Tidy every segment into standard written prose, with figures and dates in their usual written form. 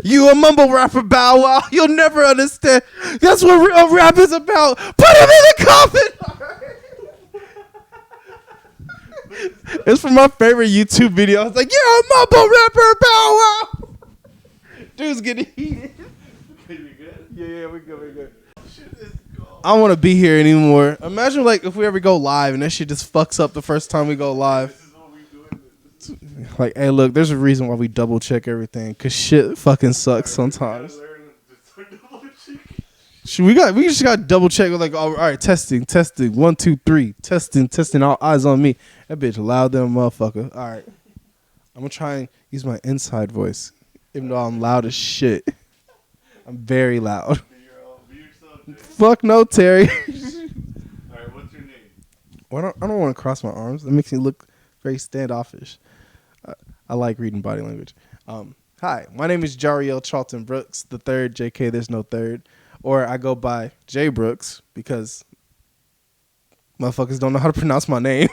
You a mumble rapper, Bow Wow. You'll never understand. That's what real rap is about. Put him in the coffin. It's from my favorite YouTube video. I was like, you're a mumble rapper, Bow Wow. Dude's getting heated. We good? Yeah, we good. I don't want to be here anymore. Imagine like if we ever go live and that shit just fucks up the first time we go live. This is what we doing. Like, hey, look, there's a reason why we double check everything, cause shit fucking sucks sometimes. We just got double check. We're like, all right, testing, 1, 2, 3, testing. All eyes on me. That bitch loud than a motherfucker. All right, I'm gonna try and use my inside voice, even though I'm loud as shit. I'm very loud. Fuck no, Terry. Alright, what's your name? Well, I don't want to cross my arms. That makes me look very standoffish. I like reading body language. Hi, my name is Jariel Charlton Brooks, the third. JK, there's no third. Or I go by Jay Brooks because motherfuckers don't know how to pronounce my name.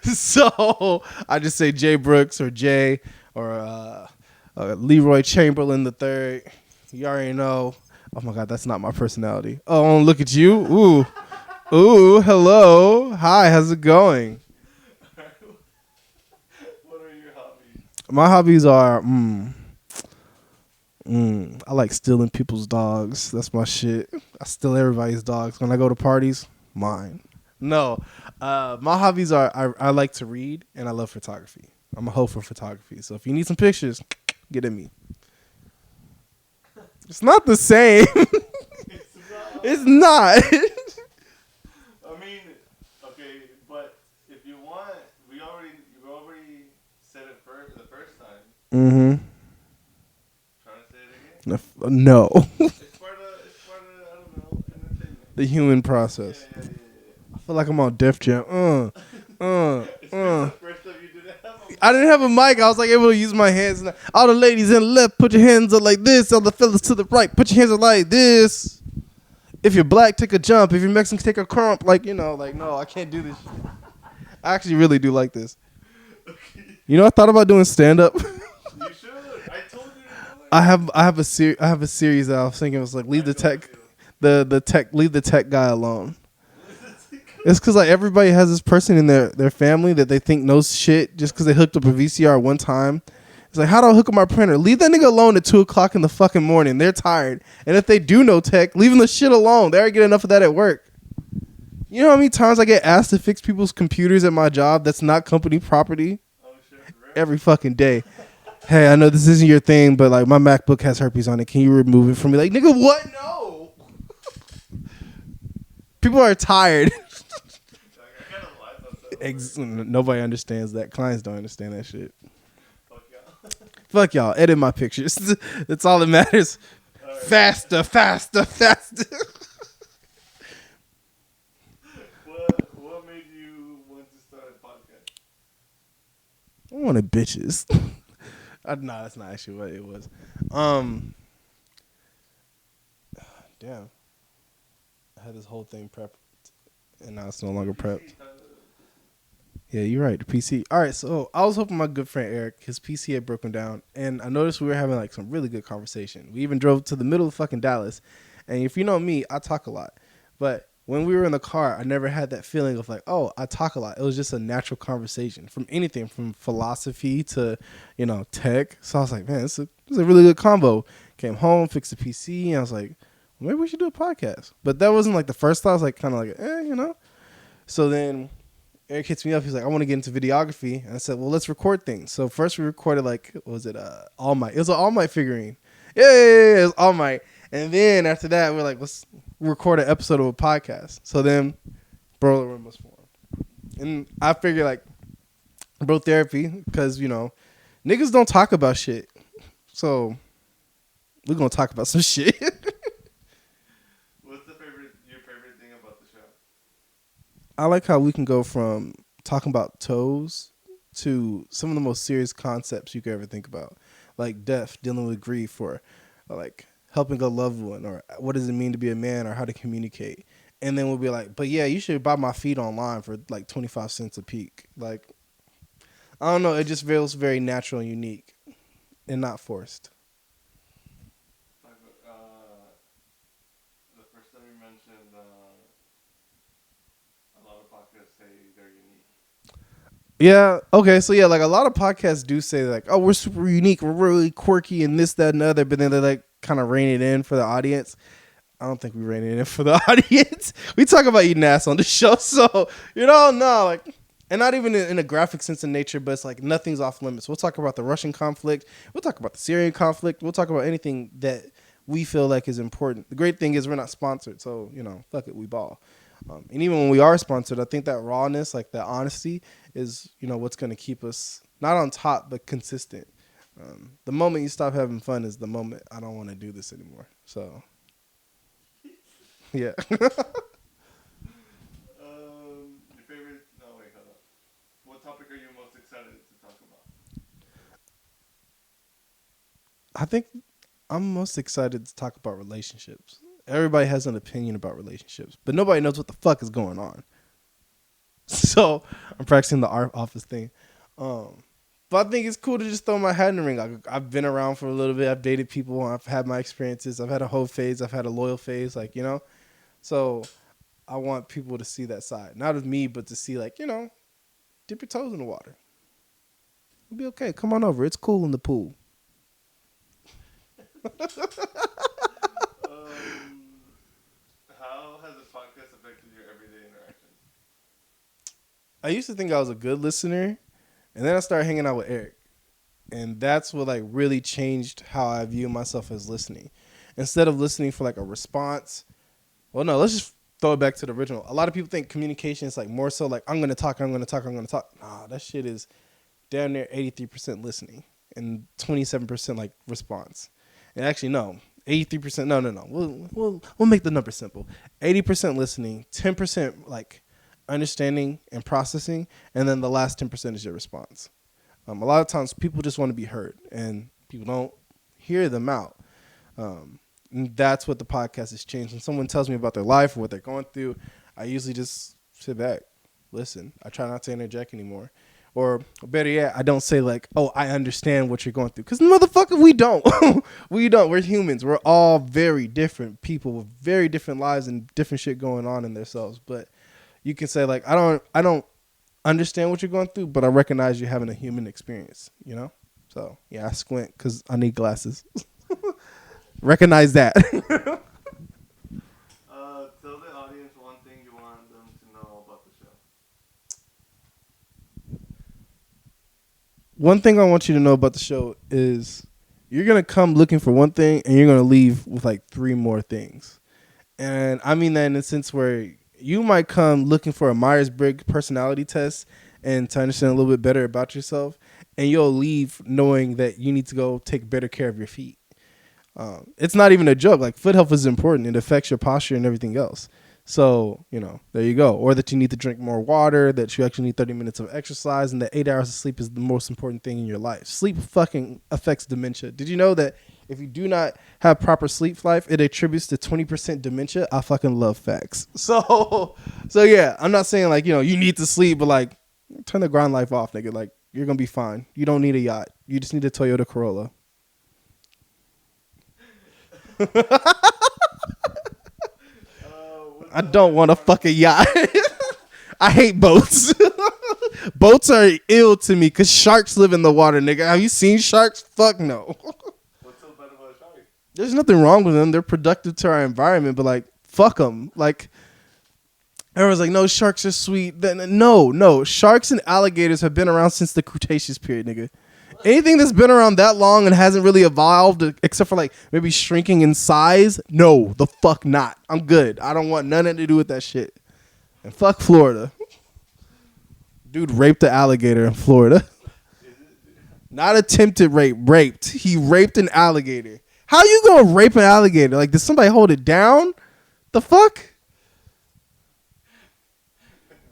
So I just say Jay Brooks or Jay or Leroy Chamberlain the third. You already know. Oh my God, that's not my personality. Oh, look at you. Ooh, hello. Hi, how's it going? What are your hobbies? My hobbies are, I like stealing people's dogs. That's my shit. I steal everybody's dogs. When I go to parties, mine. No, my hobbies are, I like to read and I love photography. I'm a hoe for photography. So if you need some pictures, get at me. It's not the same. It's not. I mean, okay, but if you want, you already said it the first time. Mm-hmm. Trying to say it again? No. It's part of, I don't know, entertainment. The human process. Yeah. I feel like I'm on Def Jam. It's the first time you didn't have a mic. I didn't have a mic. I was like able to use my hands. All the ladies in the left, put your hands up like this. All the fellas to the right, put your hands up like this. If you're black, take a jump. If you're Mexican, take a crump. Like, no, I can't do this shit. I actually really do like this. Okay. You know, I thought about doing stand up. You should. I told you to do it. I have a series that I was thinking was like leave the tech guy alone. It's because like everybody has this person in their family that they think knows shit just because they hooked up a VCR one time. It's like, how do I hook up my printer? Leave that nigga alone at 2:00 in the fucking morning. They're tired. And if they do know tech, leave them the shit alone. They already get enough of that at work. You know how many times I get asked to fix people's computers at my job that's not company property? Oh, shit, right? Every fucking day. Hey, I know this isn't your thing, but like my MacBook has herpes on it. Can you remove it from me? Like, nigga, what? No. People are tired. Nobody understands that. Clients don't understand that shit. Fuck y'all. Edit my pictures. That's all that matters. All right. Faster. What made you want to start a podcast? I wanted bitches. No, that's not actually what it was. Damn. I had this whole thing prepped, and now it's no longer prepped. Yeah, you're right. The PC. All right, so I was hoping my good friend Eric, his PC had broken down, and I noticed we were having like some really good conversation. We even drove to the middle of fucking Dallas, and if you know me, I talk a lot. But when we were in the car, I never had that feeling of like, oh, I talk a lot. It was just a natural conversation from anything from philosophy to, tech. So I was like, man, this is a really good combo. Came home, fixed the PC, and I was like, well, maybe we should do a podcast. But that wasn't like the first thought. I was like, kind of like, So then Eric hits me up. He's like, I want to get into videography. And I said, well, let's record things. So first we recorded All Might. It was an All Might figurine. Yeah, it was All Might. And then after that, we're like, let's record an episode of a podcast. So then Bro Room was formed. And I figured like bro therapy, because, niggas don't talk about shit. So we're going to talk about some shit. What's your favorite thing about the show? I like how we can go from talking about toes to some of the most serious concepts you could ever think about, like death, dealing with grief, or like helping a loved one, or what does it mean to be a man, or how to communicate. And then we'll be like, but yeah, you should buy my feet online for like 25 cents a peak. Like, I don't know. It just feels very natural and unique and not forced. Yeah. Okay. So yeah, like a lot of podcasts do say like, "Oh, we're super unique, we're really quirky, and this, that, and the other," but then they like kind of rein it in for the audience. I don't think we rein it in for the audience. We talk about eating ass on the show, so no, like, and not even in a graphic sense in nature, but it's like nothing's off limits. We'll talk about the Russian conflict. We'll talk about the Syrian conflict. We'll talk about anything that we feel like is important. The great thing is we're not sponsored, so fuck it, we ball. And even when we are sponsored, I think that rawness, like that honesty, is what's going to keep us not on top but consistent. The moment you stop having fun is the moment I don't want to do this anymore. So yeah. Your favorite? No, wait, hold up. What topic are you most excited to talk about? I think I'm most excited to talk about relationships. Everybody has an opinion about relationships, but nobody knows what the fuck is going on. So I'm practicing the art office thing. But I think it's cool to just throw my hat in the ring. I've been around for a little bit. I've dated people. I've had my experiences. I've had a hoe phase. I've had a loyal phase. So I want people to see that side, not of me, but to see dip your toes in the water. It'll be okay. Come on over. It's cool in the pool. How has the podcast affected your everyday interactions? I used to think I was a good listener, and then I started hanging out with Eric. And that's what like really changed how I view myself as listening. Instead of listening for like a response, well, no, let's just throw it back to the original. A lot of people think communication is like more so like I'm gonna talk. Nah, that shit is damn near 83% listening and 27% like response. And actually, no, 83%. No. We'll make the number simple. 80% listening, 10% like understanding and processing, and then the last 10% is your response. A lot of times people just want to be heard, and people don't hear them out. And that's what the podcast has changed. When someone tells me about their life or what they're going through, I usually just sit back, listen. I try not to interject anymore. Or better yet, I don't say like, oh, I understand what you're going through. Because motherfucker, we don't. We don't. We're humans. We're all very different people with very different lives and different shit going on in themselves. But you can say like, I don't understand what you're going through, but I recognize you're having a human experience, So, yeah, I squint because I need glasses. Recognize that. Tell the audience one thing you want them to know about the show. One thing I want you to know about the show is you're going to come looking for one thing and you're going to leave with like 3 more things. And I mean that in a sense where you might come looking for a Myers-Briggs personality test and to understand a little bit better about yourself, and you'll leave knowing that you need to go take better care of your feet. It's not even a joke. Like, foot health is important. It affects your posture and everything else. So, there you go. Or that you need to drink more water, that you actually need 30 minutes of exercise, and that 8 hours of sleep is the most important thing in your life. Sleep fucking affects dementia. Did you know that if you do not have proper sleep life, it attributes to 20% dementia? I fucking love facts. So yeah, I'm not saying like, you need to sleep, but like, turn the grind life off, nigga. Like, you're going to be fine. You don't need a yacht. You just need a Toyota Corolla. I don't want to fuck a yacht. I hate boats. Boats are ill to me because sharks live in the water, nigga. Have you seen sharks? Fuck no. What's so bad about a shark? There's nothing wrong with them. They're productive to our environment, but like, fuck them. Like, everyone's like, no, sharks are sweet. No. Sharks and alligators have been around since the Cretaceous period, nigga. Anything that's been around that long and hasn't really evolved, except for like maybe shrinking in size, no, the fuck not. I'm good. I don't want nothing to do with that shit. And fuck Florida. Dude raped the alligator in Florida. Not attempted rape, raped. He raped an alligator. How you gonna rape an alligator? Like, did somebody hold it down? The fuck?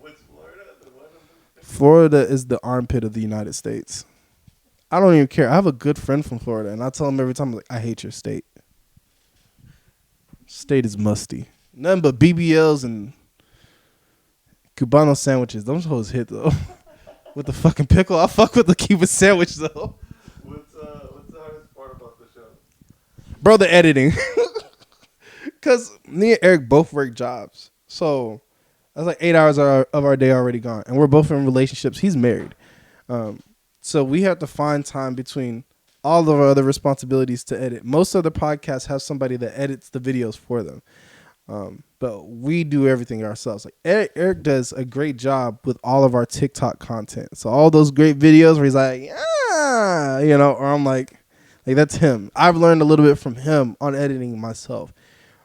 What's Florida? Florida is the armpit of the United States. I don't even care. I have a good friend from Florida, and I tell him every time, like, I hate your state. State is musty. Nothing but BBLs and Cubano sandwiches. Those hoes hit, though. With the fucking pickle, I fuck with the Cuban sandwich, though. What's the hardest part about the show? Bro, the editing. Because me and Eric both work jobs. So That's like 8 hours of our day already gone, and we're both in relationships. He's married, so we have to find time between all of our other responsibilities to edit. Most other podcasts have somebody that edits the videos for them, but we do everything ourselves. Like Eric does a great job with all of our TikTok content. So all those great videos where he's like, yeah, or I'm like that's him. I've learned a little bit from him on editing myself.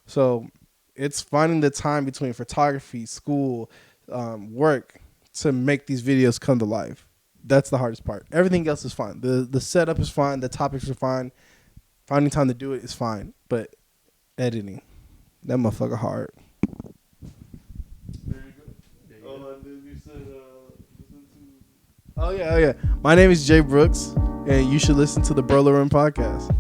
So it's finding the time between photography, school, work to make these videos come to life. That's the hardest part. Everything else is fine. The setup is fine. The topics are fine. Finding time to do it is fine. But editing, that motherfucker hard. There you go. Oh, and then you said listen to. Oh yeah. My name is Jay Brooks, and you should listen to the Burler Room podcast.